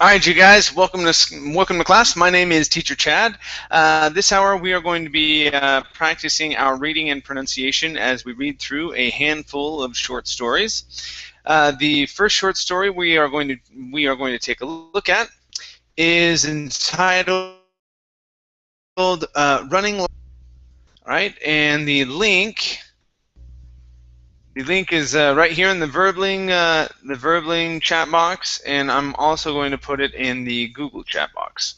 All right, you guys, welcome to class. My name is Teacher Chad. This hour we are going to be practicing our reading and pronunciation as we read through a handful of short stories. The first short story we are going to take a look at is entitled "Running." All right, and the link is right here in the Verbling chat box, and I'm also going to put it in the Google chat box.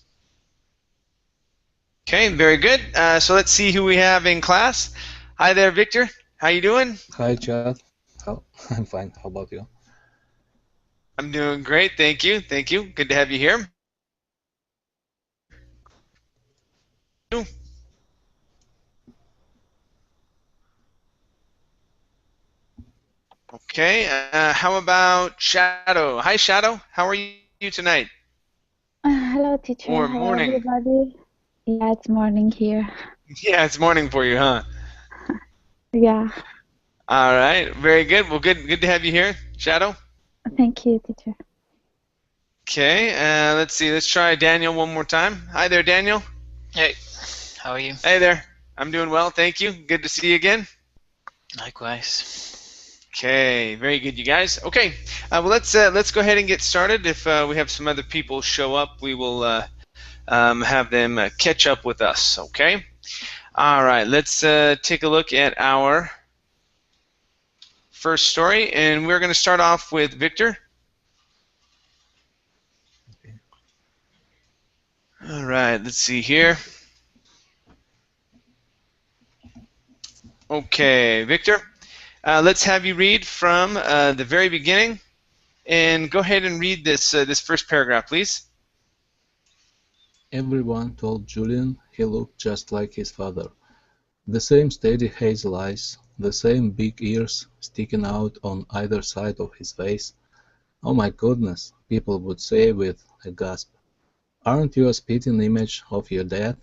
Okay, very good. So let's see who we have in class. Hi there, Victor. How you doing? Hi, Chad. I'm fine. How about you? I'm doing great. Thank you. Thank you. Good to have you here. Okay. How about Shadow? Hi, Shadow. How are you tonight? Hello, teacher. Or Hello, morning? everybody. Yeah, it's morning here. Yeah, it's morning for you, huh? Yeah. All right. Very good. Well, good to have you here, Shadow. Thank you, teacher. Okay. Let's see. Let's try Daniel one more time. Hi there, Daniel. Hey, how are you? Hey there. I'm doing well. Thank you. Good to see you again. Likewise. Okay, very good, you guys. Okay, well let's go ahead and get started. If we have some other people show up, we will have them catch up with us. Okay. All right. Let's take a look at our first story, and we're going to start off with Victor. Okay. All right. Let's see here. Okay, Victor. Let's have you read from the very beginning, and go ahead and read this first paragraph, please. Everyone told Julian he looked just like his father. The same steady hazel eyes, the same big ears sticking out on either side of his face. Oh my goodness, people would say with a gasp. Aren't you a spitting image of your dad?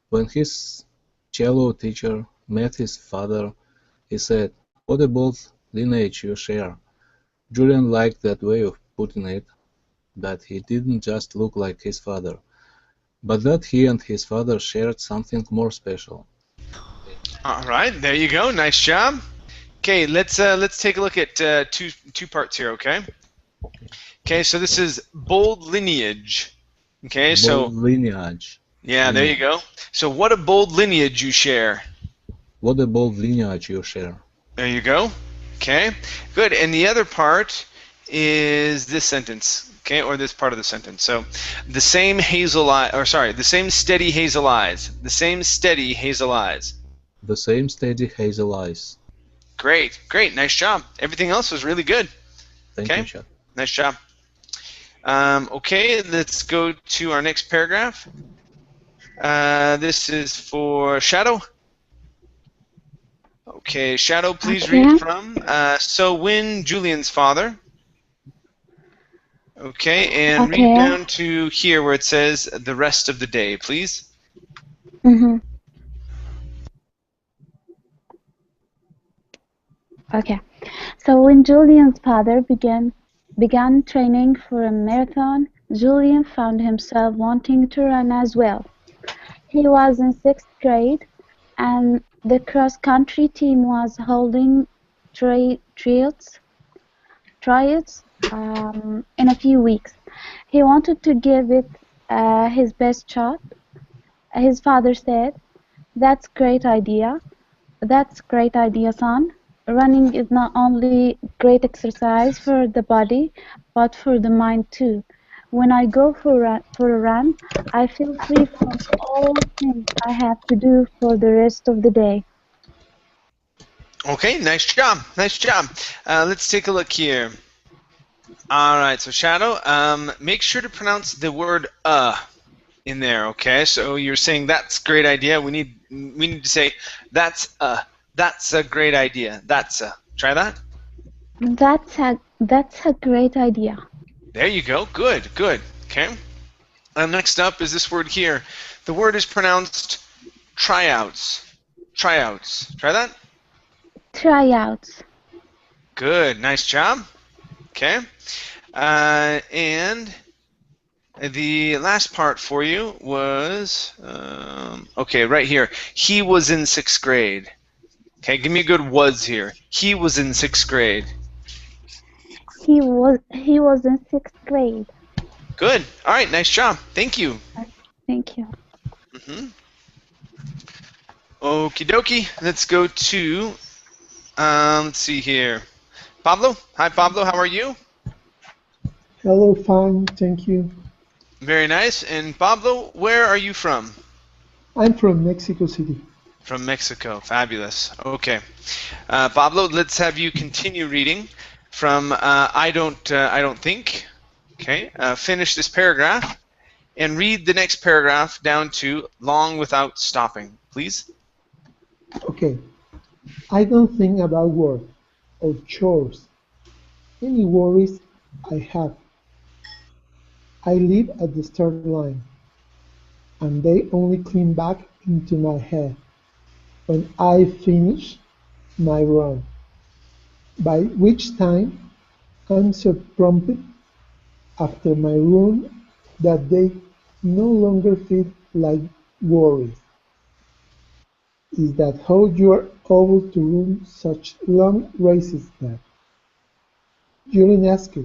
When his cello teacher met his father, he said, "What a bold lineage you share." Julian liked that way of putting it, that he didn't just look like his father, but that he and his father shared something more special. All right, there you go. Nice job. Okay, let's take a look at two parts here. Okay. Okay, so this is bold lineage. Okay, so Bold lineage. yeah, there you go. So what a bold lineage you share. What a bold lineage you share. There you go. Okay, good. And the other part is this sentence. Okay, or this part of the sentence. So the same hazel eye, or sorry, the same steady hazel eyes. The same steady hazel eyes. The same steady hazel eyes. Great, great, nice job. Everything else was really good. Thank you, Chad. Nice job. Okay, let's go to our next paragraph. This is for Shadow. Okay, Shadow, please read from So when Julian's father. Okay, and read down to here where it says the rest of the day, please. Mm-hmm. Okay. So when Julian's father began training for a marathon, Julian found himself wanting to run as well. He was in 6th grade, and the cross-country team was holding tryouts in a few weeks. He wanted to give it his best shot. His father said, "That's great idea. That's great idea, son. Running is not only great exercise for the body, but for the mind too. When I go for a run, I feel free from all things I have to do for the rest of the day." Okay, nice job. Nice job. Let's take a look here. All right, so Shadow, make sure to pronounce the word in there. Okay, so you're saying that's a great idea. We need to say that's a great idea. Try that. That's a great idea. There you go. Good, good. Okay. Next up is this word here. The word is pronounced tryouts. Tryouts. Try that. Tryouts. Good. Nice job. Okay. And The last part for you was, okay, right here. He was in 6th grade. Okay, give me a good was here. He was in 6th grade. He was in 6th grade. Good. All right, nice job. Thank you. Thank you. Okie dokie. Let's go to, let's see here. Pablo. Hi, Pablo. How are you? Hello, fine, thank you. Very nice. And Pablo, where are you from? I'm from Mexico City. From Mexico. Fabulous. Okay. Pablo, let's have you continue reading from I don't think. Okay. Finish this paragraph and read the next paragraph down to long without stopping, please. Okay. I don't think about work or chores. Any worries I have. I live at the start line, and they only climb back into my head when I finish my run, by which time I'm so prompted after my run that they no longer feel like worries. Is that how you are able to run such long races that? Julien asked.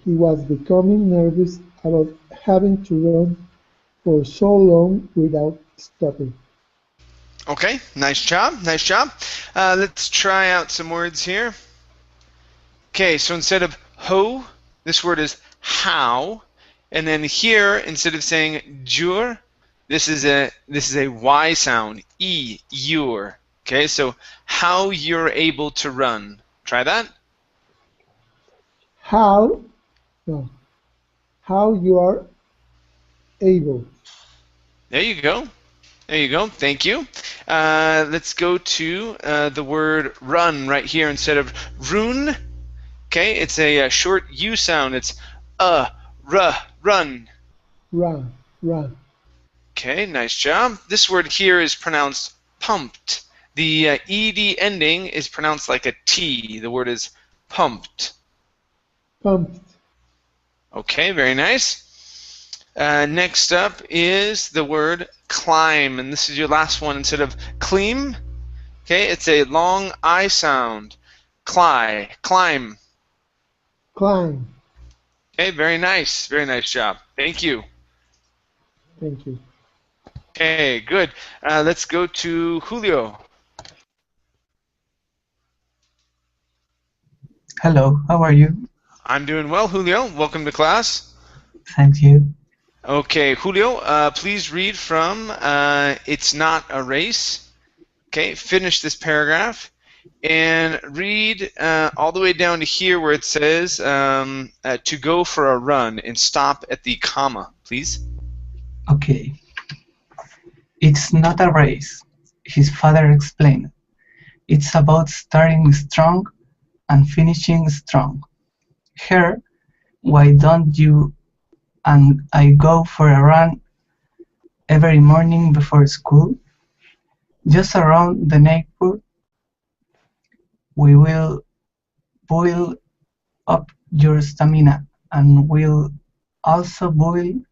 He was becoming nervous about having to run for so long without stopping. Okay. Nice job. Nice job. Let's try out some words here. Okay. So instead of ho, this word is how. And then here, instead of saying jur, this is a Y sound. Your. Okay, so how you're able to run. Try that. How? No. How you are able. There you go. There you go. Thank you. Let's go to the word run right here instead of run. Okay, it's a short U sound. It's run. Run, run. Okay, nice job. This word here is pronounced pumped. The ed ending is pronounced like a T. The word is pumped. Pumped. Okay, very nice. Next up is the word climb, and this is your last one instead of clean. Okay, it's a long I sound. Climb. Climb. Okay, very nice. Very nice job. Thank you. Thank you. Okay, good. Let's go to Julio. Hello, how are you? I'm doing well, Julio. Welcome to class. Thank you. Okay, Julio, please read from It's Not a Race. Okay, finish this paragraph and read all the way down to here where it says to go for a run and stop at the comma, please. Okay. It's not a race, his father explained. It's about starting strong and finishing strong. Here, why don't you and I go for a run every morning before school? Just around the neighborhood. We will build up your stamina and will also build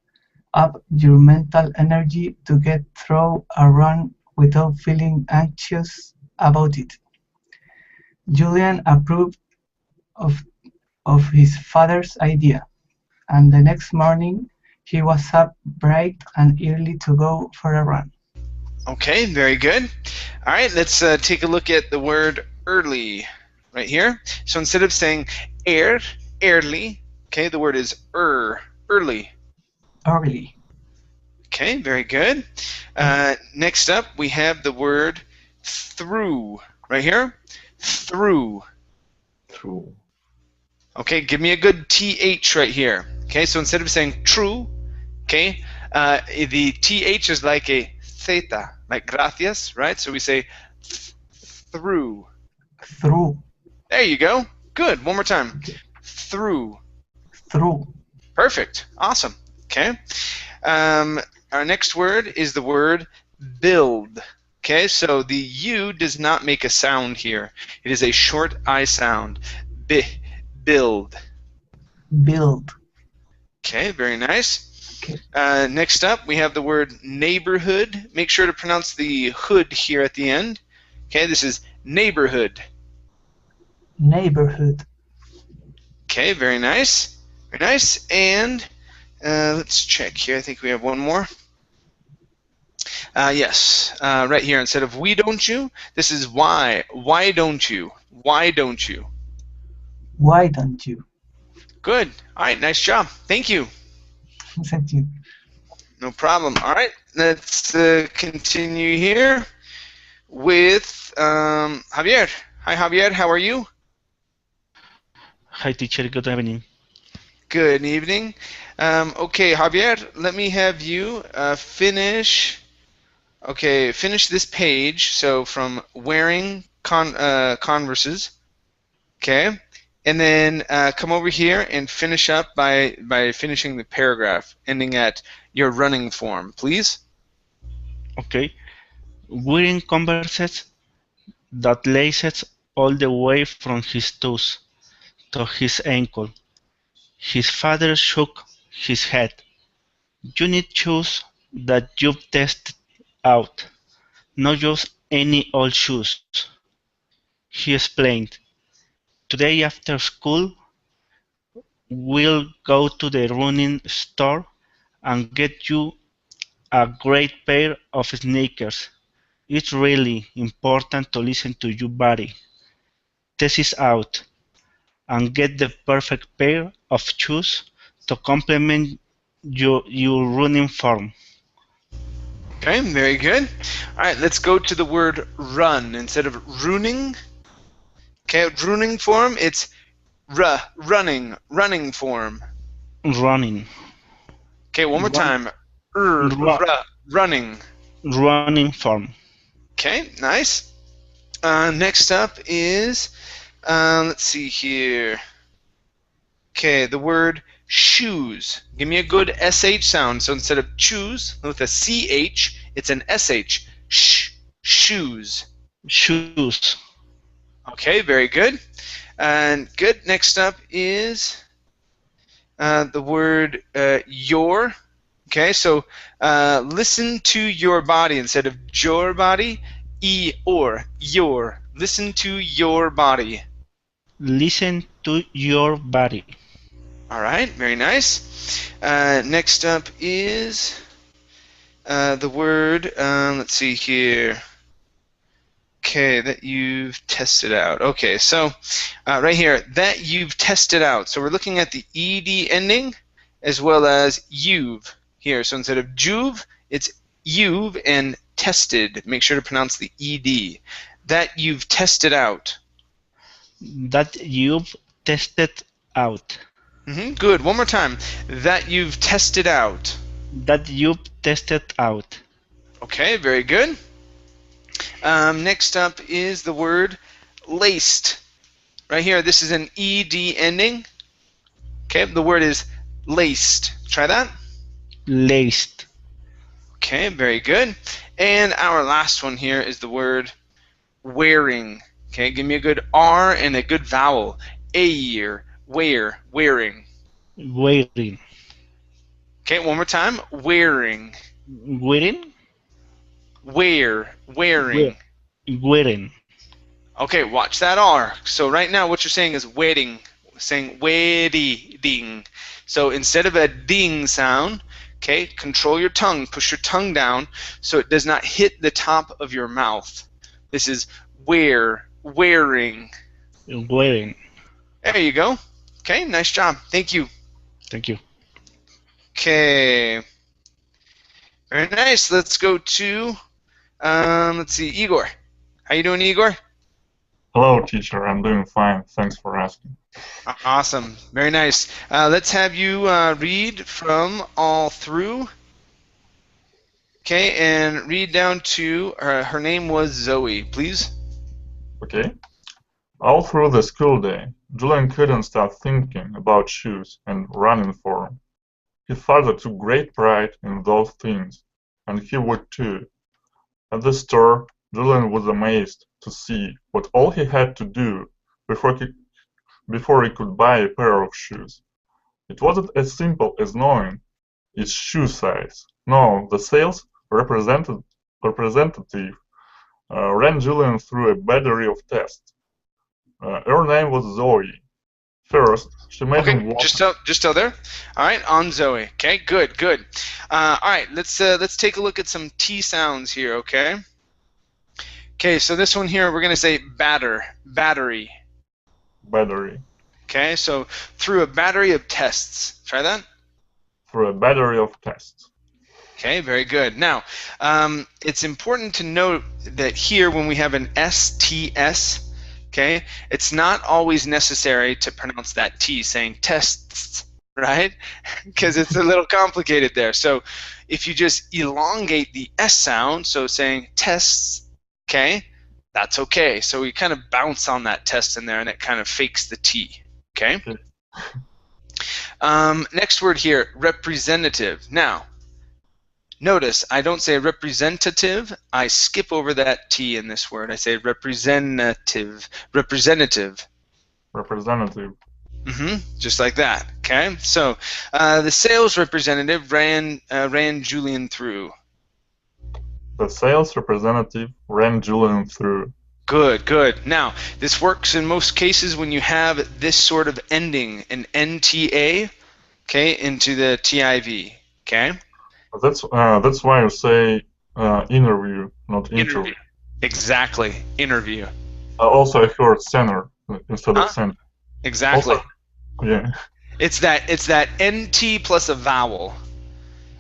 up your mental energy to get through a run without feeling anxious about it. Julien approved of his father's idea, and the next morning he was up bright and early to go for a run. Okay, very good. All right, let's take a look at the word early right here. So instead of saying early, okay, the word is early. Early. Okay, very good. Next up, we have the word through right here. Through. True. Okay, give me a good TH right here. Okay, so instead of saying true, okay, the TH is like a theta, like gracias, right? So we say through. Through. There you go. Good. One more time. Through. Through. Perfect. Awesome. Okay. Our next word is the word build. Okay, so the U does not make a sound here. It is a short I sound. Build. Build. Okay, very nice. Okay. Next up, we have the word neighborhood. Make sure to pronounce the hood here at the end. Okay, this is neighborhood. Neighborhood. Okay, very nice. Very nice. And let's check here. I think we have one more. Yes, right here. Instead of we don't you, this is why. Why don't you? Why don't you? Why don't you? Good. All right, nice job. Thank you. Thank you. No problem. All right, let's continue here with Javier. Hi, Javier. How are you? Hi, teacher. Good evening. Good evening. Okay, Javier, let me have you finish. Okay, finish this page. So from wearing converses. Okay, and then come over here and finish up by finishing the paragraph, ending at your running form, please. Okay. Wearing converses that laces all the way from his toes to his ankle. His father shook his head. You need shoes that you've tested out, not just any old shoes. He explained. Today after school, we'll go to the running store and get you a great pair of sneakers. It's really important to listen to your body. Test it out and get the perfect pair of shoes to complement your running form. Okay, very good. All right, let's go to the word run instead of ruining. Okay, ruining form, it's running form. Running. Okay, one more time. Running. Running form. Okay, nice. Next up is, let's see here. Okay, the word shoes. Give me a good SH sound. So instead of choose with a CH, it's an SH. Shoes. Shoes. Okay, very good. And good. Next up is the word your. Okay, so listen to your body instead of your body. Or your. Listen to your body. Listen to your body. All right, very nice. Next up is the word. Let's see here. Okay, that you've tested out. Okay, so right here, that you've tested out. So we're looking at the ed ending as well as you've here. So instead of juve, it's you've and tested. Make sure to pronounce the ed. That you've tested out. That you've tested out. Good. One more time. That you've tested out. That you've tested out. Okay, very good. Next up is the word laced. Right here, this is an ed ending. Okay, the word is laced. Try that. Laced. Okay, very good. And our last one here is the word wearing. Okay, give me a good R and a good vowel. Air, wearing. Wearing. Okay, one more time. Wearing. Wearing? Wearing. Wearing. Okay, watch that R. So right now what you're saying is wedding. Saying wedding. So instead of a ding sound, okay, control your tongue. Push your tongue down so it does not hit the top of your mouth. This is wearing. Wearing. There you go. Okay, nice job. Thank you. Thank you. Okay. Very nice. Let's go to, let's see, Igor. How you doing, Igor? Hello, teacher. I'm doing fine. Thanks for asking. Awesome. Very nice. Let's have you read from all through. Okay, and read down to, her name was Zoe, please. Okay. All through the school day, Julian couldn't stop thinking about shoes and running form. His father took great pride in those things, and he would too. At the store, Julian was amazed to see what all he had to do before he could buy a pair of shoes. It wasn't as simple as knowing its shoe size. No, the sales representative ran Julian through a battery of tests. Her name was Zoe. First, she made him walk. Just still there. All right, on Zoe. Okay, good. All right, let's take a look at some T sounds here. Okay. Okay, so this one here we're gonna say battery. Battery. Okay, so through a battery of tests. Try that. Through a battery of tests. Okay, very good. Now, it's important to note that here when we have an STS, okay, it's not always necessary to pronounce that T, saying tests, right? Because it's a little complicated there. So if you just elongate the S sound, so saying tests, okay, that's okay. So we kind of bounce on that test in there, and it kind of fakes the T, okay? Next word here, representative. Now, notice I don't say representative. I skip over that T in this word. I say representative. Representative. Just like that. Okay. So the sales representative ran Julian through. The sales representative ran Julian through. Good. Now, this works in most cases when you have this sort of ending, an NTA, okay, into the TIV. Okay. That's why you say interview, not interview. Exactly, interview. Also, I heard center instead of center. Exactly. Also, yeah. It's that NT plus a vowel.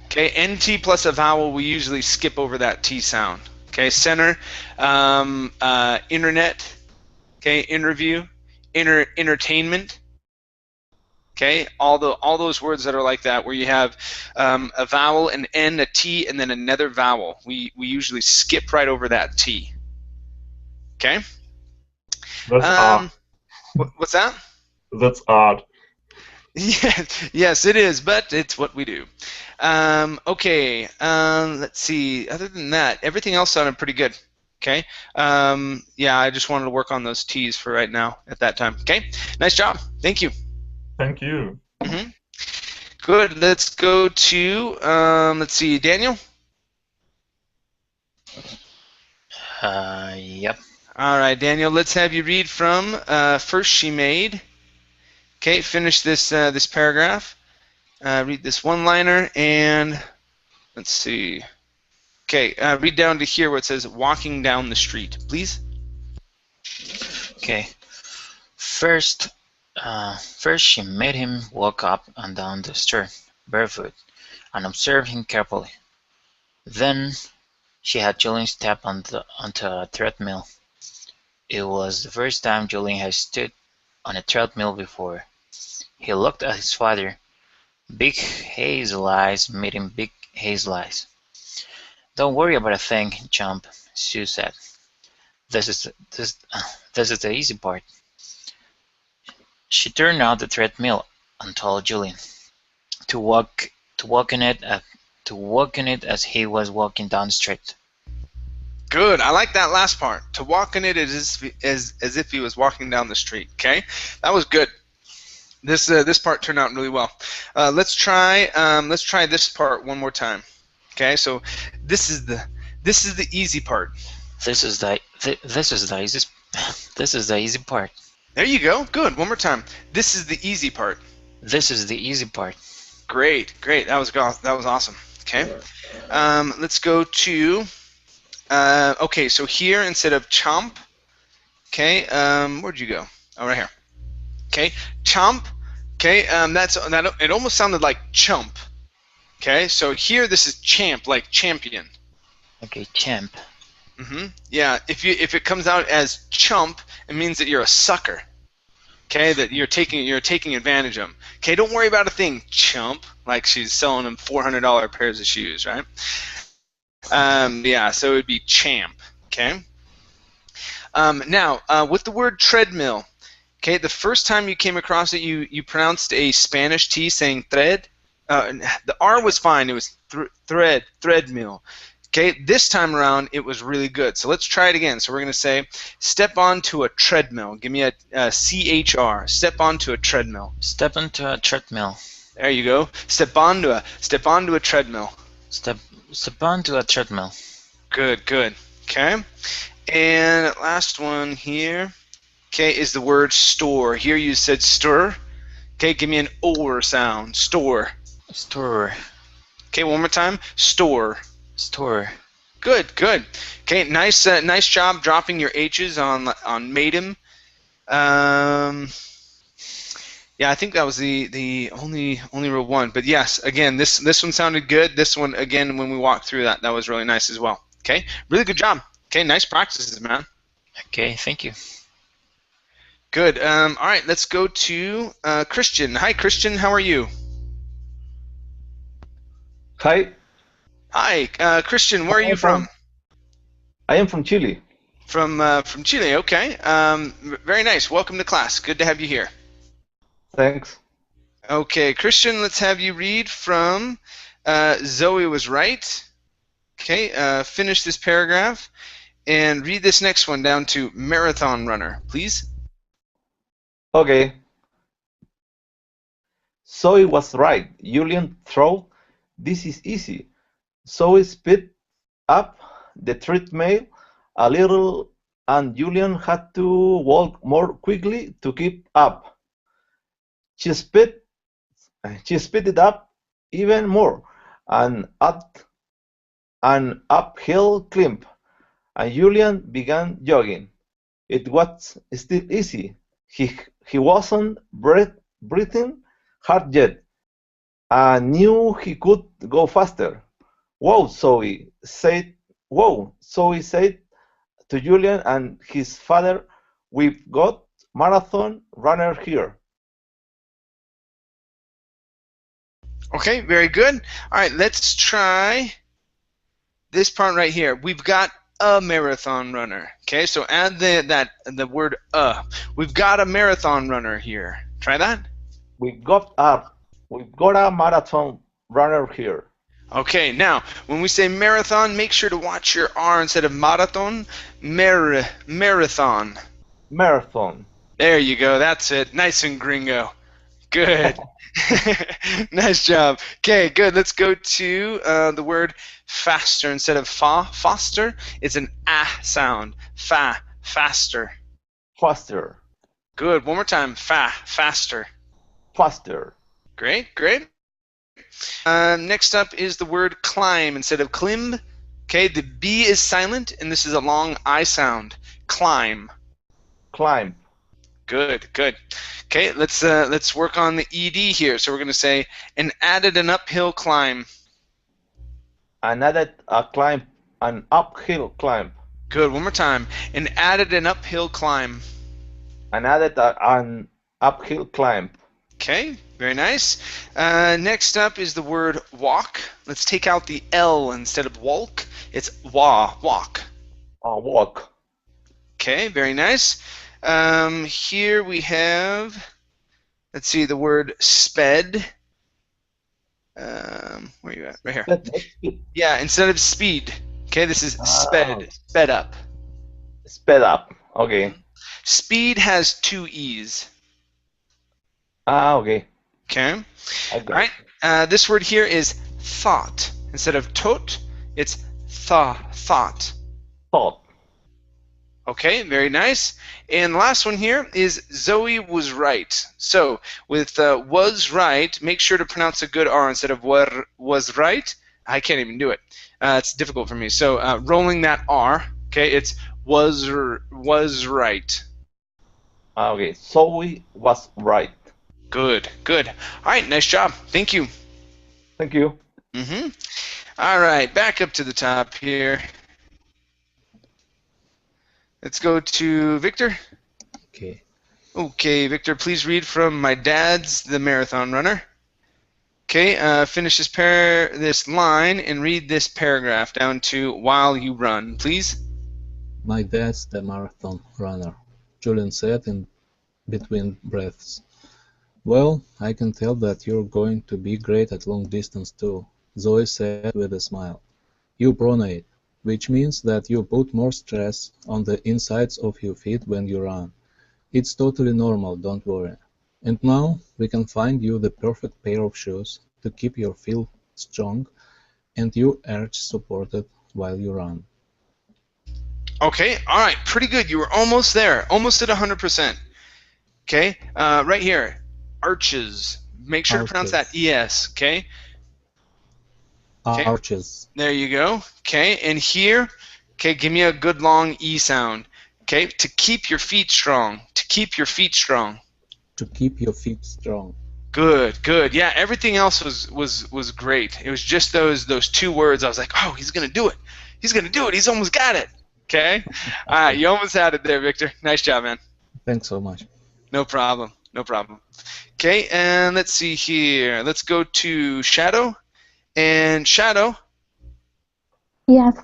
Okay, NT plus a vowel, we usually skip over that T sound. Okay, center, internet. Okay, interview, entertainment. Okay, all those words that are like that, where you have a vowel, an N, a T, and then another vowel. We usually skip right over that T. Okay. That's odd. What's that? That's odd. Yes, it is, but it's what we do. Okay. Let's see. Other than that, everything else sounded pretty good. Okay. Yeah, I just wanted to work on those T's for right now at that time. Okay. Nice job. Thank you. Thank you. Good. Let's go to let's see, Daniel. Yep. All right, Daniel. Let's have you read from first she made. Okay. Finish this this paragraph. Read this one-liner and let's see. Okay. Read down to here where it says walking down the street, please. Okay. First she made him walk up and down the street barefoot and observe him carefully. Then she had Julian step onto a treadmill. It was the first time Julian had stood on a treadmill before. He looked at his father. Big hazel eyes meeting big hazel eyes. Don't worry about a thing, chump, Sue said. This is the easy part. She turned out the treadmill and told Julian to walk in it as he was walking down the street. Good. I like that last part. To walk in it as if he was walking down the street. Okay, that was good. This part turned out really well. Let's try this part one more time. Okay, so this is the easy part. This is the easy part. There you go. Good. One more time. This is the easy part. This is the easy part. Great. That was awesome. Okay. Let's go to. Okay, so here instead of chomp. Okay. Where'd you go? Oh, right here. Okay. Chomp. Okay. It almost sounded like chump. Okay. So here this is champ, like champion. Okay, champ. Yeah. If it comes out as chump, it means that you're a sucker. Okay, that you're taking advantage of them. Okay, don't worry about a thing, chump. Like she's selling them $400 pairs of shoes, right? Yeah, so it would be champ. Okay. Now, with the word treadmill. Okay, the first time you came across it, you pronounced a Spanish T, saying thread. The R was fine. It was threadmill. Okay, this time around it was really good. So let's try it again. So we're going to say, step onto a treadmill. Give me a CHR. Step onto a treadmill. Step onto a treadmill. There you go. Step onto a treadmill. Step onto a treadmill. Good, good. Okay. And last one here, okay, is the word store. Here you said stir. Okay, give me an or sound. Store. Store. Okay, one more time. Store. Store. Good, good. Okay, nice, nice job dropping your H's on made him. Yeah, I think that was the only real one. But yes, again, this one sounded good. This one, again, when we walked through that was really nice as well. Okay, really good job. Okay, nice practices, man. Okay, thank you. Good. All right, let's go to Christian. Hi, Christian. How are you? Hi. Hi, Christian. Where are you from? I am from Chile. From Chile. Okay. Very nice. Welcome to class. Good to have you here. Thanks. Okay, Christian. Let's have you read from Zoe was right. Okay. Finish this paragraph and read this next one down to marathon runner, please. Okay. Zoe was right. Julian thought this is easy. Zoe sped up the treadmill a little and Julian had to walk more quickly to keep up. She sped it up even more and up an uphill climb, and Julian began jogging. It was still easy. He wasn't breathing hard yet, and knew he could go faster. Whoa, Zoe said to Julian and his father, we've got marathon runner here. Okay, very good. All right, let's try this part right here. We've got a marathon runner. Okay, so add the word We've got a marathon runner here. Try that. We've got a marathon runner here. Okay, now when we say marathon, make sure to watch your R instead of marathon. Marathon. Marathon. There you go. That's it. Nice and gringo. Good. Nice job. Okay, good. Let's go to the word faster instead of foster. It's an sound. Faster. Faster. Good. One more time. Faster. Faster. Great, great. Next up is the word climb instead of climb. Okay, the B is silent, and this is a long I sound. Climb. Climb. Good, good. Okay, let's work on the ED here. So we're going to say, and added an uphill climb. And added an uphill climb. Good, one more time. And added an uphill climb. And added an uphill climb. Okay, very nice. Next up is the word walk. Let's take out the L instead of walk. It's walk. Walk. Okay, very nice. Here we have, let's see, the word sped. Where are you at? Right here. Yeah, instead of speed. Okay, this is sped up. Sped up. Okay. Speed has two E's. Okay. Okay. All right. This word here is thought. Instead of tot, it's thought. Thought. Okay, very nice. And the last one here is Zoe was right. So with was right, make sure to pronounce a good R instead of was right. I can't even do it. It's difficult for me. So rolling that R, okay, it's was right. Okay, Zoe was right. Good, good. All right, nice job. Thank you. Thank you. All right, back up to the top here. Let's go to Victor. Okay. Okay, Victor, please read from My Dad's the Marathon Runner. Okay, finish this line and read this paragraph down to while you run, please. My dad's the marathon runner, Julian said in between breaths. Well, I can tell that you're going to be great at long distance too, Zoe said with a smile. You pronate, which means that you put more stress on the insides of your feet when you run. It's totally normal, don't worry. And now we can find you the perfect pair of shoes to keep your feet strong and your arch supported while you run. Okay, all right, pretty good. You were almost there, almost at 100%. Okay, right here, arches. Make sure to pronounce that ES, okay? Okay, Arches. there you go. Okay, and here, okay, give me a good long E sound. Okay, to keep your feet strong. To keep your feet strong. To keep your feet strong. Good, good. Yeah, everything else was great. It was just those two words. I was like, oh, he's gonna do it. He's gonna do it. He's almost got it. Okay. All right, you almost had it there, Victor. Nice job, man. Thanks so much. No problem. No problem. Okay, and let's see here. Let's go to Shadow. And Shadow. Yes.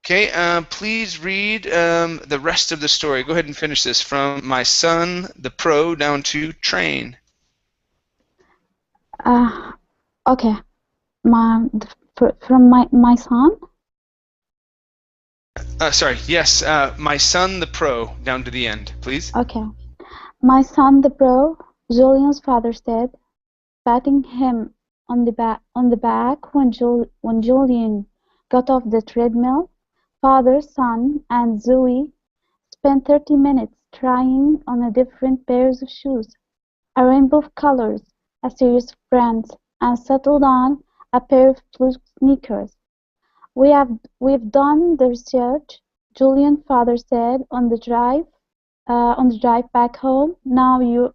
Okay, please read the rest of the story. Go ahead and finish this from my son, the pro, down to train. Okay. From my son. Sorry. Yes, my son, the pro, down to the end, please. Okay. My son, the pro, Julian's father said, patting him on the back when Julian got off the treadmill. Father, son, and Zoe spent 30 minutes trying on a different pairs of shoes, a rainbow of colors, a series of brands, and settled on a pair of blue sneakers. We've done the research, Julian's father said on the drive back home. Now you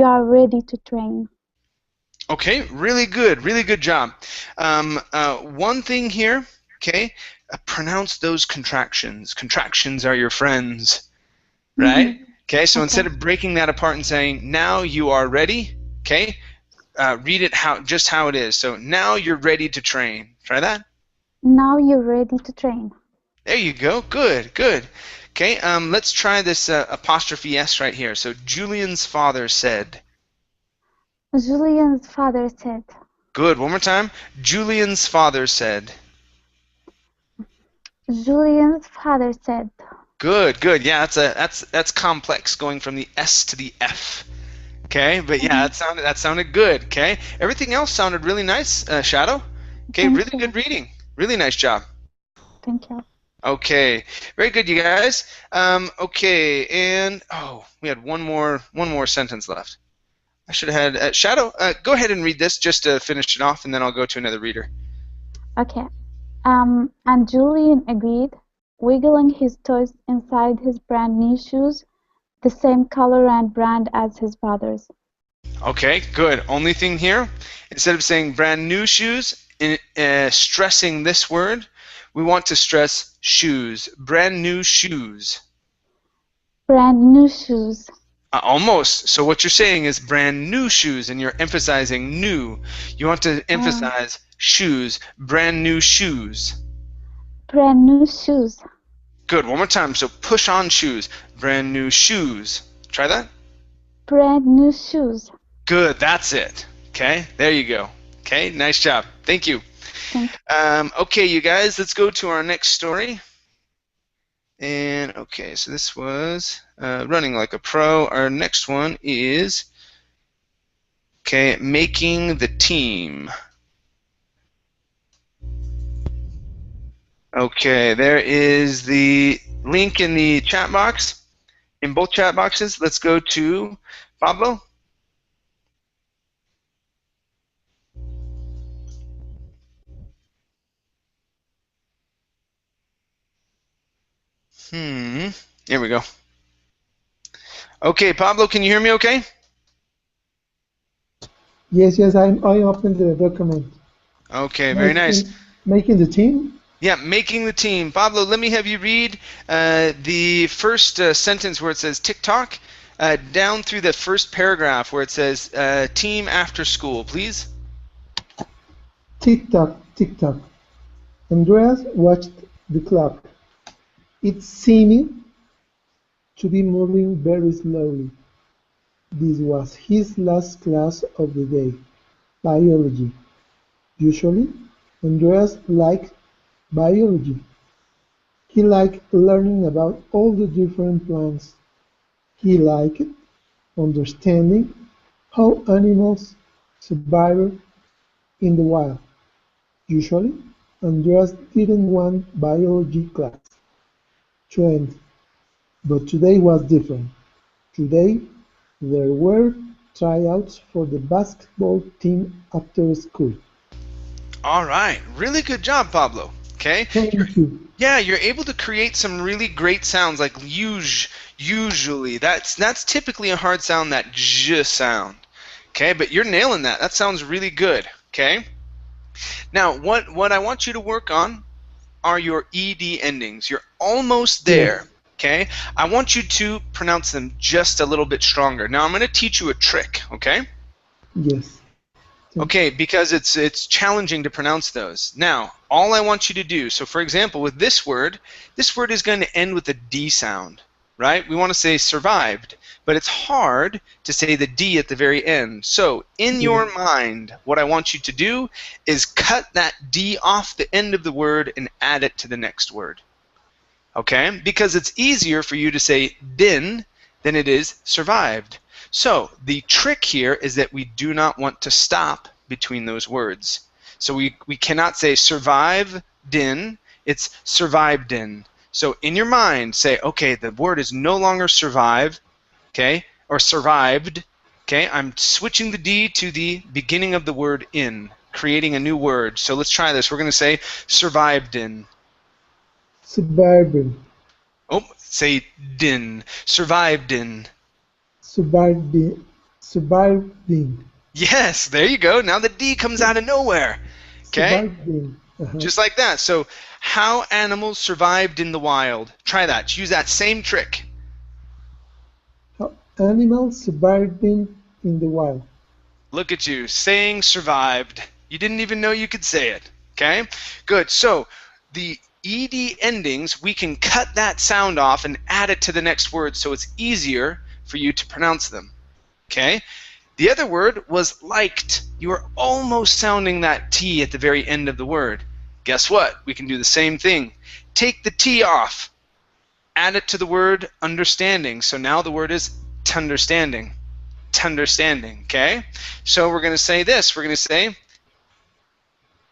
are ready to train. Okay, really good job. One thing here, okay, pronounce those contractions. Contractions are your friends, right? Mm-hmm. Okay, so instead of breaking that apart and saying, now you are ready, okay, read it just how it is. So now you're ready to train. Try that. Now you're ready to train. There you go. Good. Okay, let's try this apostrophe S right here. So Julian's father said. Julian's father said. Good. One more time. Julian's father said. Julian's father said. Good. Yeah, that's complex, going from the S to the F. Okay, but yeah, that sounded good. Okay, everything else sounded really nice, Shadow. Okay, really good reading. Really nice job. Thank you. Okay, very good, you guys. Okay, and we had one more sentence left. I should have had Shadow. Go ahead and read this just to finish it off, and then I'll go to another reader. Okay. And Julian agreed, wiggling his toes inside his brand new shoes, the same color and brand as his father's. Okay, good. Only thing here, instead of saying brand new shoes, stressing this word, we want to stress shoes. Brand new shoes. Brand new shoes. Almost. So what you're saying is brand new shoes, and you're emphasizing new. You want to emphasize shoes. Brand new shoes. Brand new shoes. Good. One more time. So push on shoes. Brand new shoes. Try that. Brand new shoes. Good. That's it. Okay. There you go. Okay. Nice job. Thank you. Okay, you guys. Let's go to our next story. And okay, so this was running like a pro. Our next one is making the team. Okay, there is the link in the chat box, in both chat boxes. Let's go to Pablo. Here we go. Okay, Pablo, can you hear me okay? Yes, I opened the document. Okay, very nice. Making the team? Yeah, making the team. Pablo, let me have you read the first sentence where it says TikTok down through the first paragraph where it says team after school, please. Tick-tock, tick-tock. Andreas watched the clock. It seemed to be moving very slowly. This was his last class of the day, biology. Usually, Andreas liked biology. He liked learning about all the different plants. He liked understanding How animals survive in the wild. Usually, Andreas didn't want biology class to end, but today was different. Today, there were tryouts for the basketball team after school. All right, really good job, Pablo. Okay, Thank you. you're able to create some really great sounds like usually. That's typically a hard sound, that j sound. Okay, but you're nailing that. That sounds really good. Okay. Now, what I want you to work on are your ed endings. You're almost there. Yes, Okay. I want you to pronounce them just a little bit stronger. Now, I'm going to teach you a trick. Okay. yes. Thank Okay, because it's challenging to pronounce those. Now, all I want you to do, so for example, with this word is going to end with a D sound, right? We want to say survived, but it's hard to say the D at the very end. So, in you. your mind, what I want you to do is cut that D off the end of the word and add it to the next word. Okay? Because it's easier for you to say been than it is survived. So the trick here is that we do not want to stop between those words. So we cannot say survived in, it's survived in. So in your mind, say, okay, the word is no longer survive, okay, or survived, okay, I'm switching the D to the beginning of the word in, creating a new word. So let's try this. We're going to say survived in. Suburban, Oh, say din. Survived in. suburban, suburban, Yes, there you go. Now the D comes out of nowhere. Okay? suburban. Just like that. So, how animals survived in the wild. Try that. Use that same trick. How animals surviving in the wild. Look at you, saying survived. You didn't even know you could say it. Okay? Good. So, the ED endings, we can cut that sound off and add it to the next word so it's easier for you to pronounce them. Okay? The other word was liked. You are almost sounding that T at the very end of the word. Guess what? We can do the same thing. Take the T off. Add it to the word understanding. So now the word is t'understanding. T'understanding, okay? So we're going to say this. We're going to say,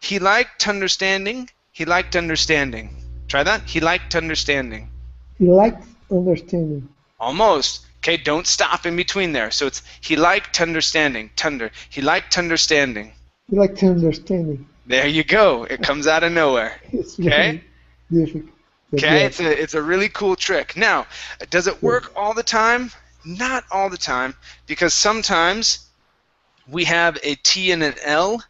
he liked understanding. He liked understanding. Try that. He liked understanding. He likes understanding. Almost. Okay, don't stop in between there. So it's he liked understanding. Tunder. He liked understanding. He likes understanding. There you go. It comes out of nowhere. It's Okay? very difficult. But Okay, yes, it's a really cool trick. Now, does it work all the time? Not all the time, because sometimes we have a T and an L.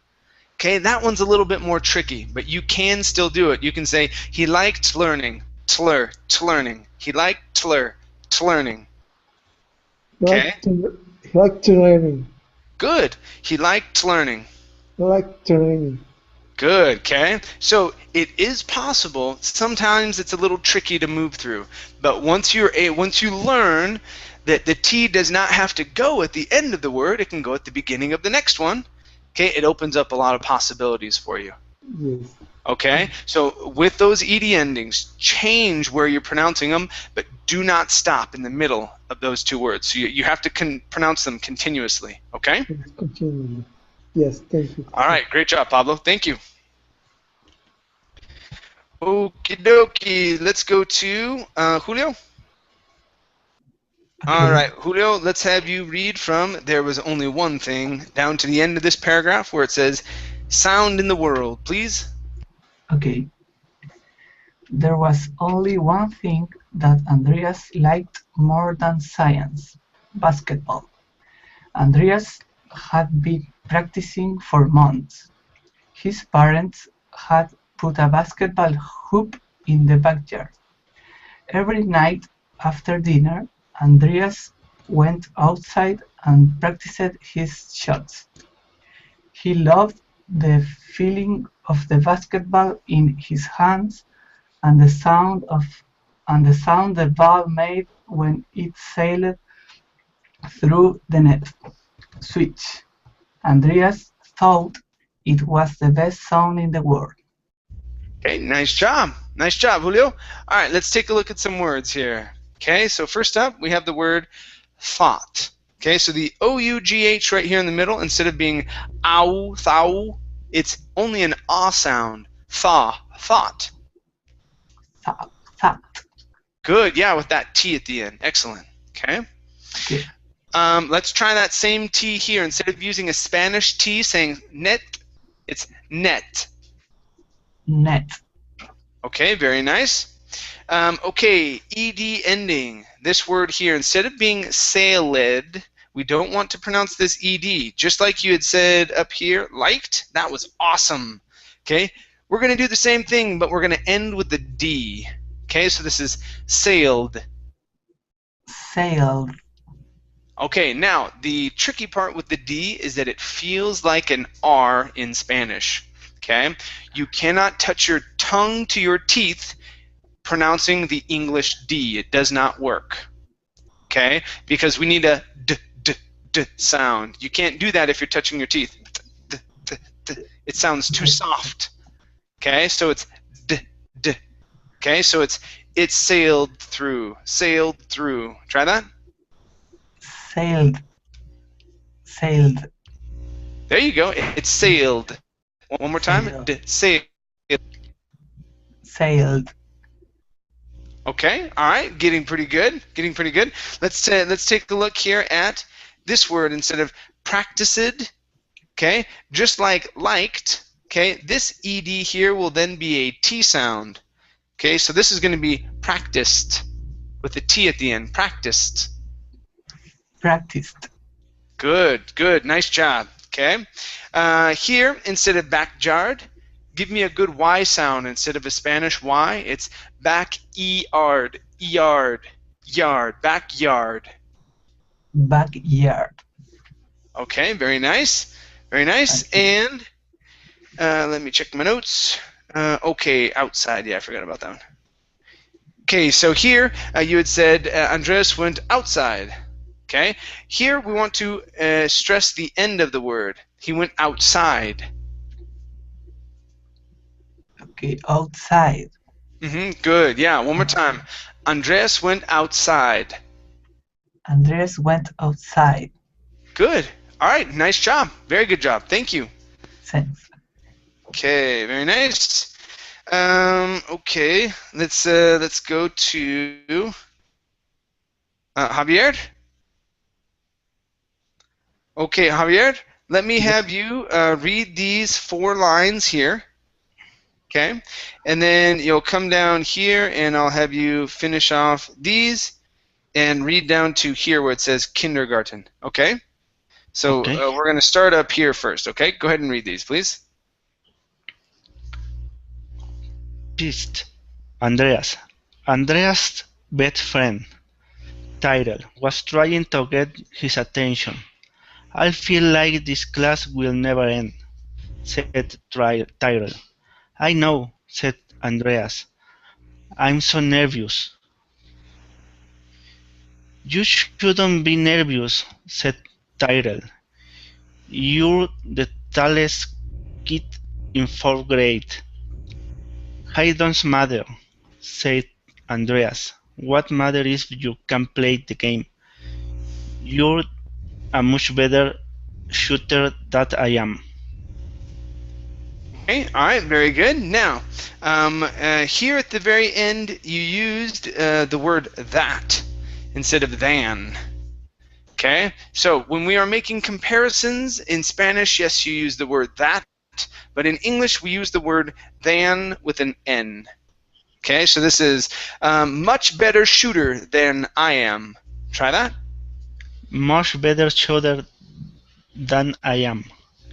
Okay, that one's a little bit more tricky, but you can still do it. You can say he liked learning, tlur, learning. He liked tlur, learning. Okay, he likes learning. good. He liked learning. He likes learning. Good, okay? So it is possible. Sometimes it's a little tricky to move through, but once you learn that the T does not have to go at the end of the word, it can go at the beginning of the next one. Okay, it opens up a lot of possibilities for you. Yes. Okay, so with those ed endings, change where you're pronouncing them, but do not stop in the middle of those two words. So you have to pronounce them continuously. Okay. Let's continue. Yes, thank you. All right, great job, Pablo. Thank you. Okie dokie, let's go to Julio. All right, Julio, let's have you read from there was only one thing down to the end of this paragraph where it says sound in the world, please. Okay. There was only one thing that Andreas liked more than science: basketball. Andreas had been practicing for months. His parents had put a basketball hoop in the backyard. Every night after dinner, Andreas went outside and practiced his shots. He loved the feeling of the basketball in his hands and the sound the ball made when it sailed through the net. Switch. Andreas thought it was the best sound in the world. Okay, nice job. Nice job, Julio. All right, let's take a look at some words here. Okay, so first up, we have the word thought. Okay, so the O-U-G-H right here in the middle, instead of being ow, thou, it's only an ah sound. Thaw, thought. Thought. Good, yeah, with that T at the end. Excellent. Okay. Okay. Let's try that same T here. Instead of using a Spanish T saying net, it's net. Net. Okay, very nice. Okay, ed ending. This word here, instead of being sailed, we don't want to pronounce this ed. Just like you had said up here, liked, that was awesome. Okay, we're going to do the same thing, but we're going to end with the D. Okay, so this is sailed. Sailed. Okay, now the tricky part with the D is that it feels like an R in Spanish. Okay, you cannot touch your tongue to your teeth pronouncing the English D. It does not work. Okay, because we need a d d d sound. You can't do that if you're touching your teeth. D, d, d. It sounds too soft. Okay, so it's d d. Okay, so it's sailed through. Sailed through. Try that. Sailed. Sailed. There you go. It's sailed. One more time. Sailed. Sailed. Sailed. Okay. All right. Getting pretty good. Getting pretty good. Let's take a look here at this word instead of practiced. Okay. Just like liked. Okay. This ed here will then be a T sound. Okay. So this is going to be practiced with a T at the end. Practiced. Practiced. Good. Good. Nice job. Okay. Here, instead of backyard, give me a good Y sound instead of a Spanish Y. It's back-yard, yard, yard, backyard. Backyard. Okay, very nice. Very nice. And let me check my notes. Okay, outside. Yeah, I forgot about that one. Okay, so here you had said Andreas went outside. Okay, here we want to stress the end of the word. He went outside. Okay, outside. Good. Yeah, one more time. Andreas went outside. Andreas went outside. Good. All right. Nice job. Very good job. Thank you. Thanks. Okay. Very nice. Okay. Let's go to Javier. Okay, Javier. Let me have you read these 4 lines here. Okay, and then you'll come down here and I'll have you finish off these and read down to here where it says kindergarten. Okay? So Okay. we're going to start up here first. Okay? Go ahead and read these, please. Pissed. Andreas. Andreas' best friend, Tyrell, was trying to get his attention. I feel like this class will never end, said Tyrell. I know, said Andreas. I'm so nervous. You shouldn't be nervous, said Tyrell. You're the tallest kid in 4th grade. Height don't matter, said Andreas. What matters is you can play the game. You're a much better shooter than I am. Okay, all right, very good. Now, here at the very end, you used the word that instead of than. Okay, so when we are making comparisons in Spanish, yes, you use the word that, but in English, we use the word than with an N. Okay, so this is much better shooter than I am. Try that. Much better shooter than I am.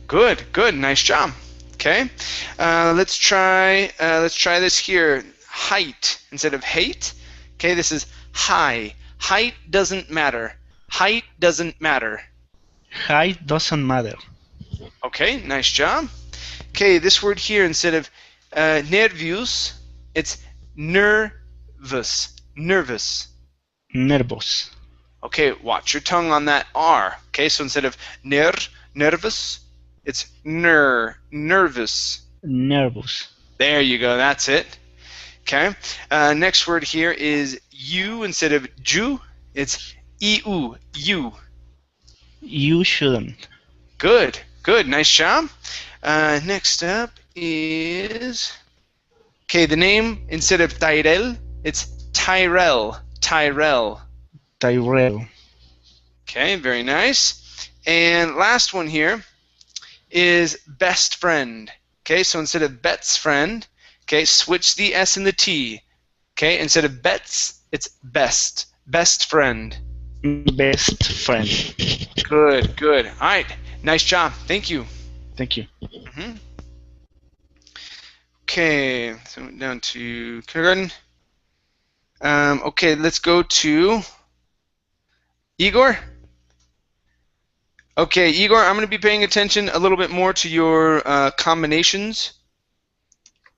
Good, good, nice job. Okay, let's try this here. Height instead of hate. Okay, this is high. Height doesn't matter. Height doesn't matter. Height doesn't matter. Okay, nice job. Okay, this word here instead of nervios, it's nervous. Nervous. Nervous. Okay, watch your tongue on that R. Okay, so instead of nervous, it's nervous. Nervous. There you go, that's it. Okay, next word here is you instead of ju, it's eu, you. You shouldn't. Good, good, nice job. Next up is, okay, the name, instead of Tyrell, it's Tyrell. Tyrell. Tyrell. Okay, very nice. And last one here is best friend. Okay, so instead of Bet's friend, okay, switch the S and the T. Okay, instead of Bet's, it's best. Best friend. Best friend. Good, good. All right, nice job. Thank you. Thank you. Okay, so down to kindergarten. Okay, let's go to Igor. Okay, Igor, I'm going to be paying attention a little bit more to your combinations.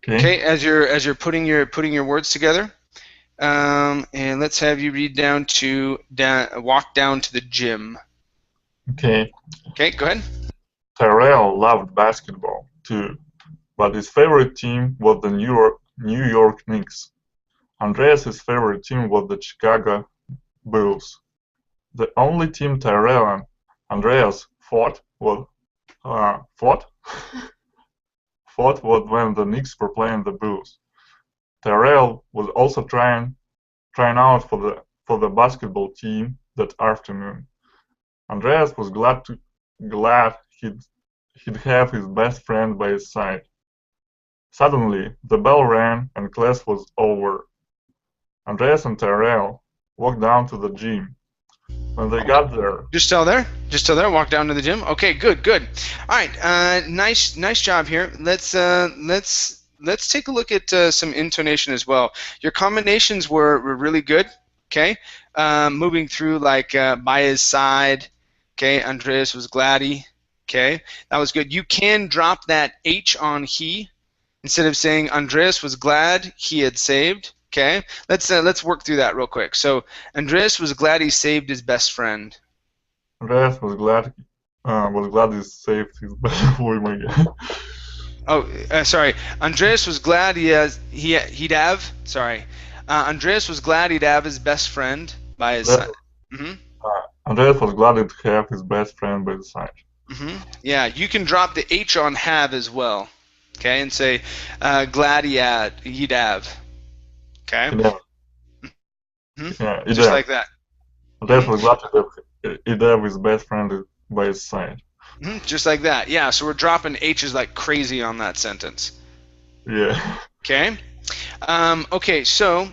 Okay, as you're putting your words together. And let's have you read down to walk down to the gym. Okay. Okay, go ahead. Tyrell loved basketball too, but his favorite team was the New York Knicks. Andreas' favorite team was the Chicago Bulls. The only team Tyrell and Andreas fought was when the Knicks were playing the Bulls. Tyrell was also trying out for the basketball team that afternoon. Andreas was glad he'd have his best friend by his side. Suddenly, the bell rang and class was over. Andreas and Tyrell walked down to the gym. When they got there, Just still there. Walk down to the gym. Okay, good, good. All right, nice job here. Let's take a look at some intonation as well. Your combinations were really good. Okay, moving through like by his side. Okay, Andreas was glad he. Okay, that was good. You can drop that H on he instead of saying Andreas was glad he had saved. Okay, let's work through that real quick. So Andreas was glad he saved his best friend. Andreas was glad he saved his best friend. Sorry. Andreas was glad Andreas was glad he'd have his best friend by his side. Andreas was glad he'd have his best friend by his side. Yeah, you can drop the H on have as well. Okay, and say glad he'd have. Okay. Yeah, just like that. Andreas was glad he'd have his best friend by his side. Just like that. Yeah, so we're dropping H's like crazy on that sentence. Yeah. Okay. Okay, so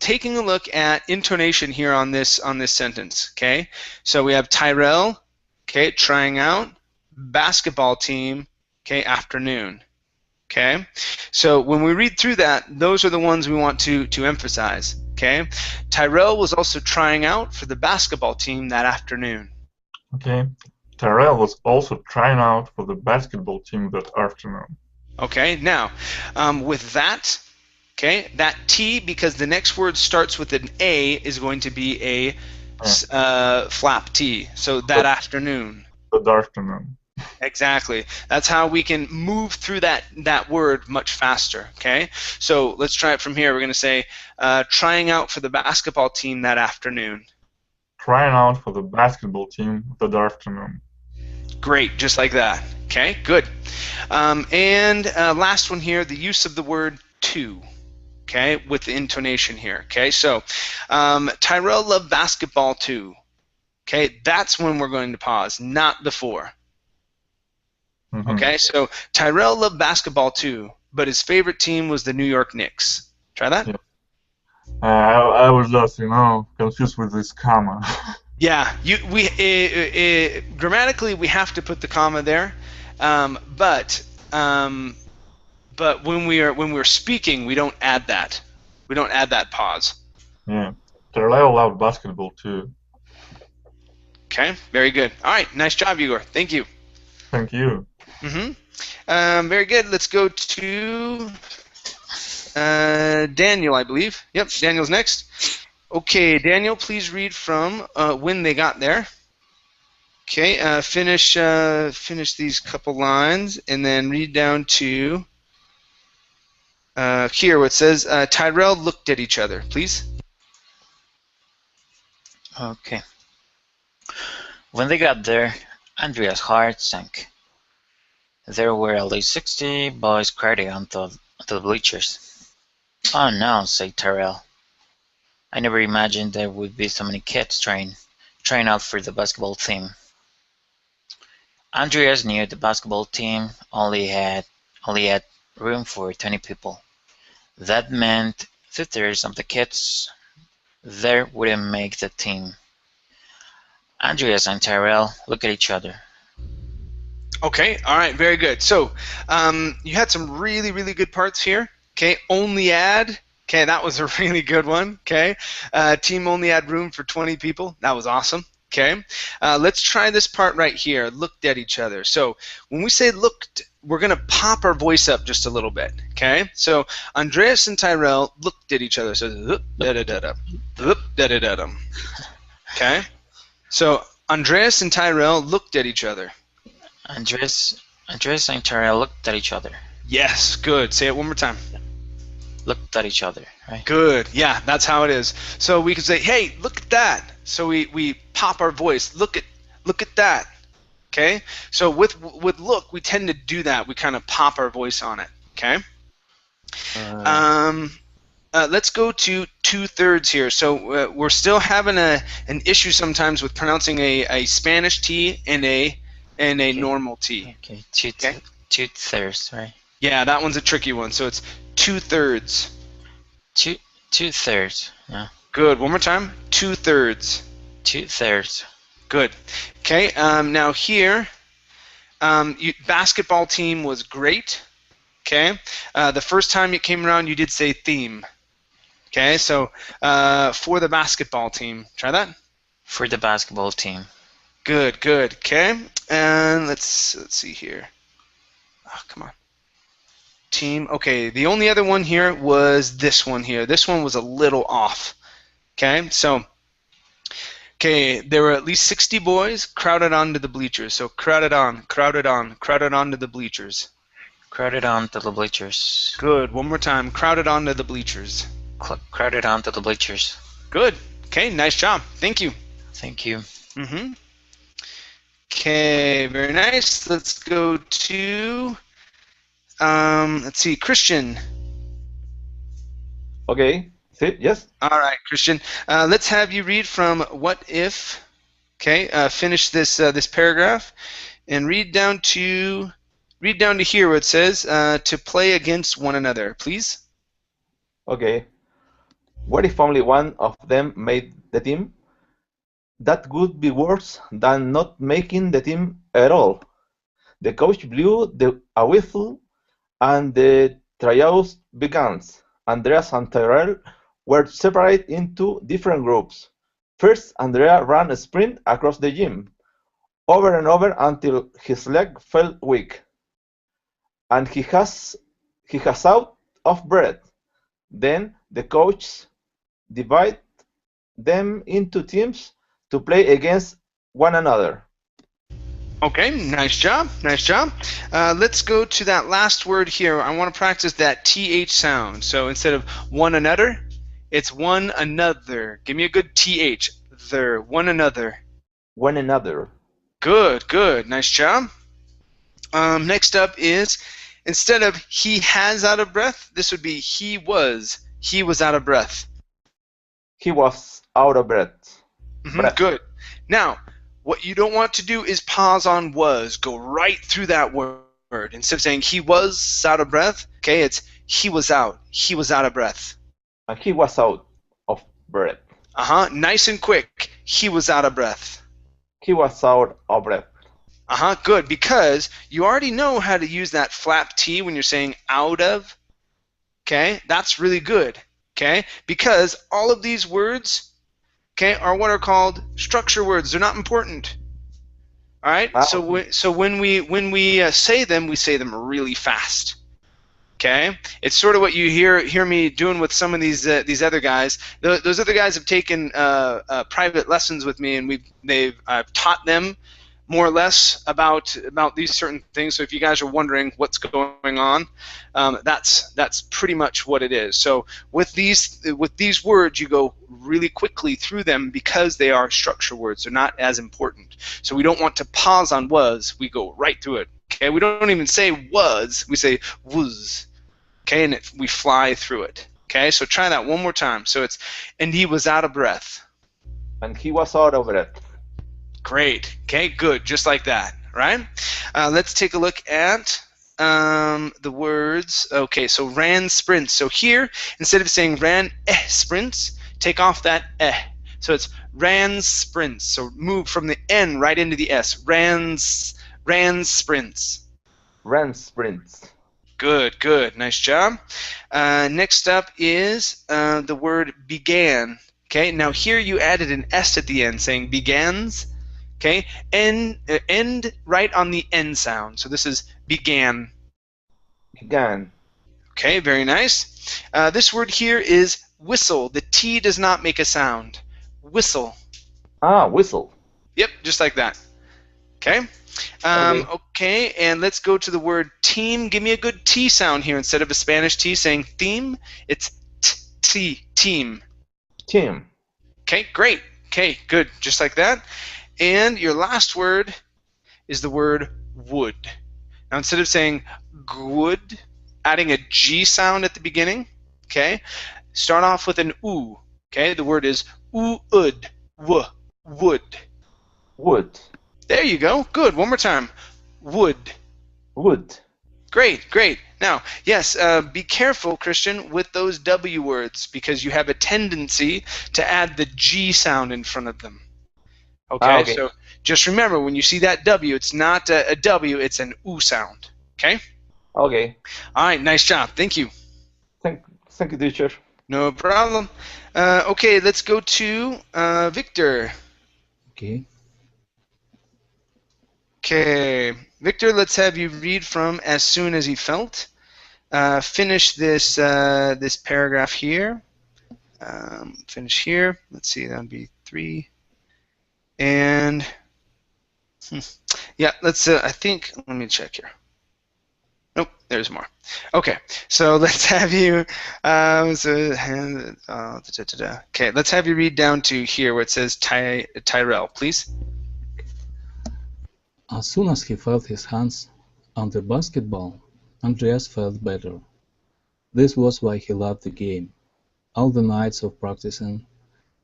taking a look at intonation here on this sentence. Okay, so we have Tyrell. Okay, trying out, basketball team. Okay, afternoon. Okay, so when we read through that, those are the ones we want to emphasize. Okay, Tyrell was also trying out for the basketball team that afternoon. Okay, Tyrell was also trying out for the basketball team that afternoon. Okay, now with that, okay, that T, because the next word starts with an A, is going to be a flap T. So that afternoon. That afternoon. Exactly. That's how we can move through that word much faster. Okay. So let's try it from here. We're going to say trying out for the basketball team that afternoon. Trying out for the basketball team that afternoon. Great. Just like that. Okay. Good. And last one here, the use of the word to. Okay, with the intonation here. Okay, so Tyrell loved basketball too. Okay, that's when we're going to pause, not before. Okay, so Tyrell loved basketball too, but his favorite team was the New York Knicks. Try that. Yeah. I was just, confused with this comma. Yeah, grammatically we have to put the comma there, but when we're speaking, we don't add that. We don't add that pause. Yeah, Tyrell loved basketball too. Okay, very good. All right, nice job, Igor. Thank you. Thank you. Very good. Let's go to Daniel, I believe. Yep, Daniel's next. Okay, Daniel, please read from when they got there. Okay, finish these couple lines and then read down to here where it says Tyrell looked at each other, please. Okay. When they got there, Andrea's heart sank. There were at least 60 boys crowding onto the bleachers. "Oh no," said Tyrell. "I never imagined there would be so many kids trying out for the basketball team." Andreas knew the basketball team only had room for 20 people. That meant 2/3 of the kids there wouldn't make the team. Andreas and Tyrell looked at each other. Okay, all right, very good. So you had some really, really good parts here. Okay, only add. Okay, that was a really good one. Okay, team only had room for 20 people. That was awesome. Okay, let's try this part right here. Looked at each other. So when we say looked, we're going to pop our voice up just a little bit. Okay, so Andreas and Tyrell looked at each other. So da-da-da-da, da-da-da-da. Okay, so Andreas and Tyrell looked at each other. Andreas and Tyrell looked at each other. Yes, good. Say it one more time. Looked at each other, right? Good. Yeah, that's how it is. So we could say, "Hey, look at that." So we pop our voice. Look at that. Okay? So with look, we tend to do that. We kind of pop our voice on it. Okay? Let's go to 2/3 here. So we're still having an issue sometimes with pronouncing a Spanish T and a normal T. Okay, 2/3, right? Yeah, that one's a tricky one. So it's 2/3. 2/3. Yeah. Good. One more time. 2/3. 2/3. Good. Okay. Now here, basketball team was great. Okay. The first time it came around, you did say theme. Okay. So for the basketball team, try that. For the basketball team. Good. Good. Okay. And let's see here. Oh, come on. Team. Okay, the only other one here was this one here. This one was a little off. Okay, so there were at least 60 boys crowded onto the bleachers. So crowded onto the bleachers. Crowded onto the bleachers. Good. One more time. Crowded onto the bleachers. Crowded onto the bleachers. Good. Okay, nice job. Thank you. Thank you. Mm-hmm. Okay, very nice. Let's go to let's see, Christian. Okay. See? Yes. All right, Christian. Let's have you read from "What if." Okay. Finish this paragraph, and read down to here where it says to play against one another, please. Okay. What if only one of them made the team? That would be worse than not making the team at all. The coach blew a whistle, and the tryouts began. Andreas and Tyrell were separated into different groups. First, Andrea ran a sprint across the gym, over and over until his leg felt weak, and he has out of breath. Then the coach divided them into teams to play against one another. Okay, nice job, nice job. Let's go to that last word here. I want to practice that TH sound. So instead of one another, it's one another. Give me a good TH. There, one another. One another. Good, good, nice job. Next up is, instead of he has out of breath, this would be he was out of breath. He was out of breath. Mm-hmm, good. Now, what you don't want to do is pause on was. Go right through that word. Instead of saying he was out of breath, okay, it's he was out of breath. And he was out of breath. Nice and quick. He was out of breath. He was out of breath. Good, because you already know how to use that flap T when you're saying out of. Okay, that's really good. Okay, because all of these words, okay, are what are called structure words. They're not important. All right. Wow. So when we say them really fast. Okay. It's sort of what you hear me doing with some of these other guys. Those other guys have taken private lessons with me, and I've taught them more or less about these certain things. So if you guys are wondering what's going on, that's pretty much what it is. So with these words, you go really quickly through them because they are structure words. They're not as important. So we don't want to pause on was. We go right through it. Okay, we don't even say was. We say was. Okay, and we fly through it. Okay, so try that one more time. So it's, and he was out of breath. And he was out of breath. Great. Okay, good. Just like that, right? Let's take a look at the words. Okay, so ran sprints. So here, instead of saying ran sprints, take off that So it's ran sprints. So move from the N right into the S. Ran sprints. Ran sprints. Good, good. Nice job. Next up is the word began. Okay, now here you added an S at the end, saying begans. Okay, end right on the N sound. So this is began. Began. Okay, very nice. This word here is whistle. The T does not make a sound. Whistle. Ah, whistle. Yep, just like that. Okay. Okay, and let's go to the word team. Give me a good T sound here. Instead of a Spanish T saying theme, it's T, team. Team. Okay, great. Okay, good. Just like that. And your last word is the word would. Now instead of saying would, adding a G sound at the beginning, okay, start off with an oo. Okay, the word is would. Would. Would. There you go. Good. One more time. Would. Would. Great, great. Now, yes, be careful, Christian, with those W words because you have a tendency to add the G sound in front of them. Okay, okay. So just remember, when you see that W, it's not a W, it's an oo sound. Okay? Okay. All right, nice job. Thank you. Thank you, teacher. No problem. Okay, let's go to Victor. Okay. Okay, Victor, let's have you read from As Soon as He Felt. Finish this this paragraph here. Finish here. Let's see, that would be 3. And yeah, let's. I think. Let me check here. Nope, there's more. Okay, so let's have you. Okay, let's have you read down to here where it says Tyrell, please. As soon as he felt his hands on the basketball, Andreas felt better. This was why he loved the game. All the nights of practicing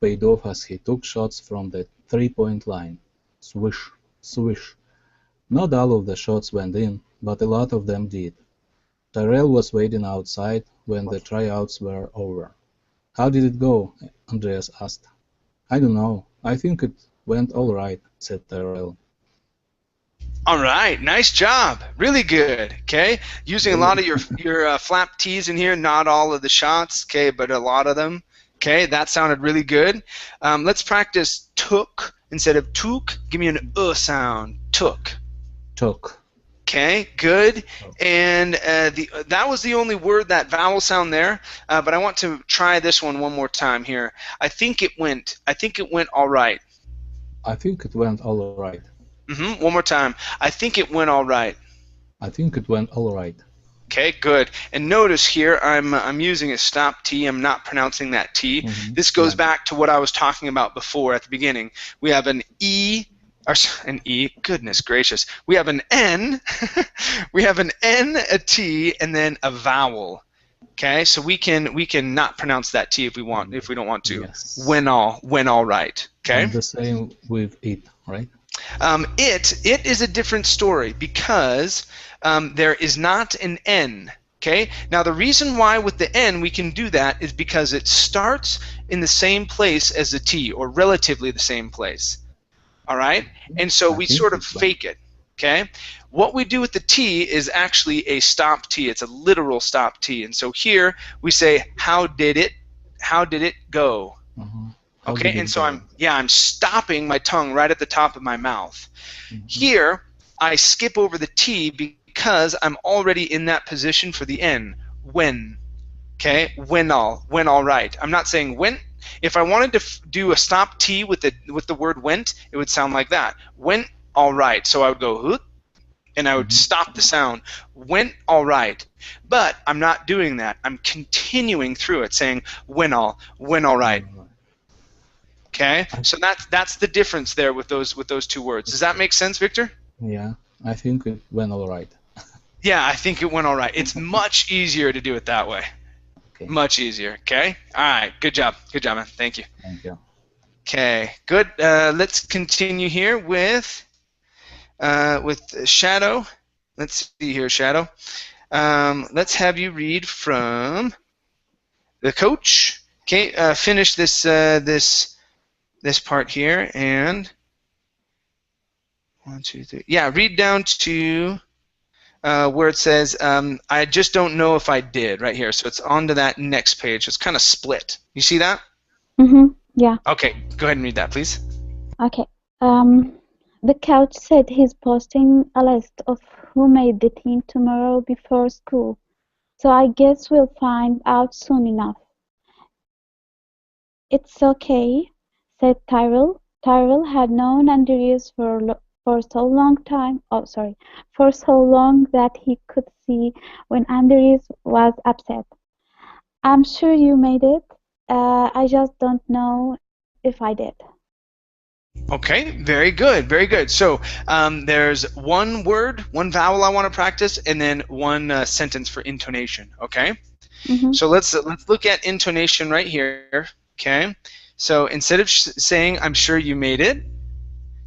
paid off as he took shots from the three-point line. Swish, swish. Not all of the shots went in, but a lot of them did. Tyrell was waiting outside when the tryouts were over. How did it go? Andreas asked. I don't know. I think it went all right, said Tyrell. All right, nice job. Really good. Okay, using a lot of your flap T's in here. Not all of the shots. Okay, but a lot of them. Okay, that sounded really good. Let's practice took instead of took. Give me an sound. Took. Took. Okay, good. And that was the only word, that vowel sound there. But I want to try this one more time here. I think it went all right. I think it went all right. One more time. I think it went all right. I think it went all right. Okay, good. And notice here I'm using a stop T. I'm not pronouncing that T. This goes back to what I was talking about before at the beginning. We have an E, goodness gracious. We have an N, we have an N, a T, and then a vowel. Okay, so we can not pronounce that T if we don't want to. Yes. When all right. Okay. And the same with it, right? It is a different story because there is not an N. Okay. Now the reason why with the N we can do that is because it starts in the same place as the T, or relatively the same place. All right. And so we sort of fake it. Okay. What we do with the T is actually a stop T. It's a literal stop T. And so here we say, how did it go? Okay, and so I'm stopping my tongue right at the top of my mouth. Here, I skip over the T because I'm already in that position for the N. When. Okay, when all right. I'm not saying went. If I wanted to do a stop T with the word went, it would sound like that. Went all right. So I would go hoot, and I would stop the sound. Went all right. But I'm not doing that. I'm continuing through it, saying went all right. Okay? So that's the difference there with those two words. Does that make sense, Victor? Yeah, I think it went all right. Yeah, I think it went all right. It's much easier to do it that way. Okay. Much easier. Okay? All right. Good job. Good job, man. Thank you. Thank you. Okay. Good. Let's continue here with Shadow. Let's see here, Shadow. Let's have you read from the coach. Okay. Finish this this part here, and 1, 2, 3. Yeah. Read down to where it says, I just don't know if I did, right here. So it's on to that next page. It's kind of split. You see that? Yeah. Okay, go ahead and read that, please. Okay. The coach said he's posting a list of who made the team tomorrow before school. So I guess we'll find out soon enough. It's okay, said Tyrell. Tyrell had known Andreas for so long that he could see when Andreas was upset. I'm sure you made it. I just don't know if I did. Okay, very good, very good. So there's one word, one vowel I want to practice, and then one sentence for intonation. Okay. So let's look at intonation right here. Okay. So instead of saying "I'm sure you made it,"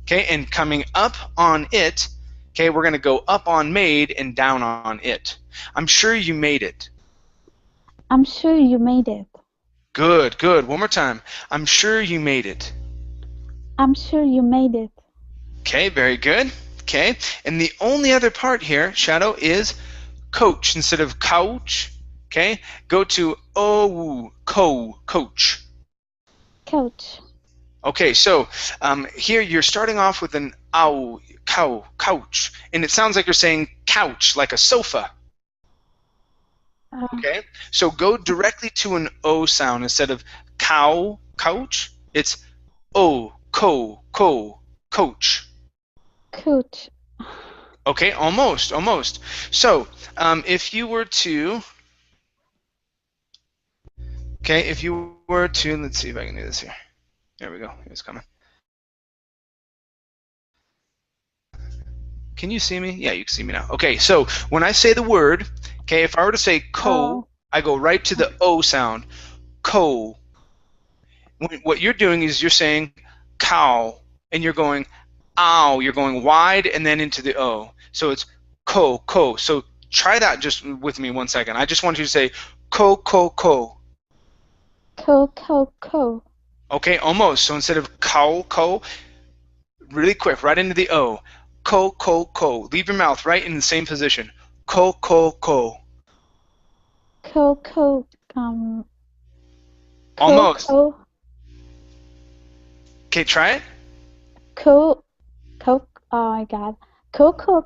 okay, and coming up on it, okay, we're going to go up on made and down on it. I'm sure you made it. I'm sure you made it. Good, good. One more time. I'm sure you made it. I'm sure you made it. Okay, very good. Okay, and the only other part here, Shadow, is coach instead of couch. Okay, go to coach. Couch. Okay, so here you're starting off with an couch, and it sounds like you're saying couch, like a sofa. Okay, so go directly to an O sound instead of couch. It's coach. Coach. Okay, almost. So if you were to, let's see if I can do this here. There we go. It's coming. Can you see me? Yeah, you can see me now. Okay, so when I say the word, okay, if I were to say I go right to the O sound. What you're doing is you're saying cow, and you're going ow. You're going wide and then into the O. So it's co. So try that just with me 1 second. I just want you to say co. Co. Okay, almost. So instead of co, really quick, right into the O. Co. Leave your mouth right in the same position. Co. Almost. Okay, try it. Oh my God. Co.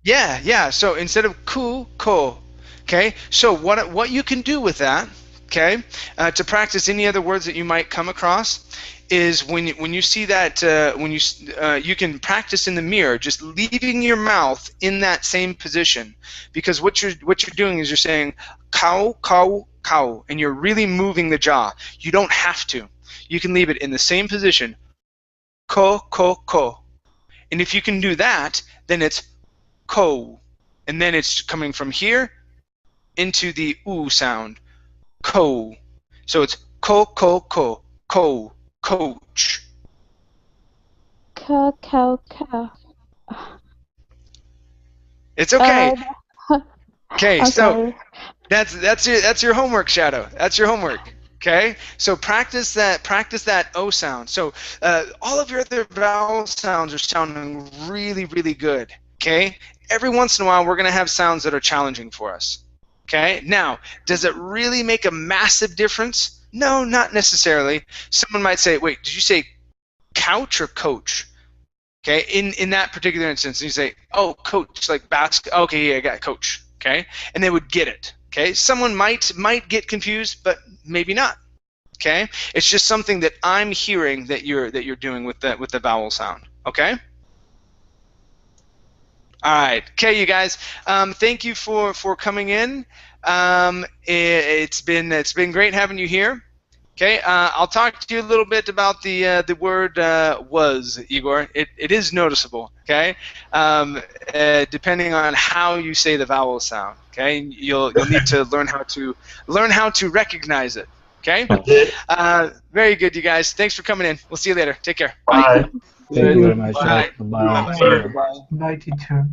Yeah. So instead of ko. Okay. So what you can do with that, okay, to practice any other words that you might come across, is when you see that you can practice in the mirror, just leaving your mouth in that same position, because what you're doing is you're saying cow, and you're really moving the jaw. You don't have to. You can leave it in the same position. Co. And if you can do that, then it's ko. And then it's coming from here into the oo sound. Co. So it's co. Coach. Co. It's okay. Okay, so sorry. that's your homework, Shadow. That's your homework. Okay, so practice that O sound. So all of your other vowel sounds are sounding really, really good. Okay, every once in a while we're going to have sounds that are challenging for us. Okay, now does it really make a massive difference? No, not necessarily. Someone might say, wait, did you say couch or coach? Okay, in that particular instance, you say, oh, coach, like basketball. Okay, yeah, I got coach. Okay, and they would get it. Okay, someone might get confused, but maybe not. Okay, it's just something that I'm hearing that you're doing with the vowel sound. Okay. All right. Okay, you guys. Thank you for coming in. It's been great having you here. Okay. I'll talk to you a little bit about the word was, Igor. It is noticeable. Okay. Depending on how you say the vowel sound. Okay. You'll need to learn how to recognize it. Okay. Okay. Very good, you guys. Thanks for coming in. We'll see you later. Take care. Bye. Thank you very you. much. Bye. Bye. Bye. Bye. Bye, teacher.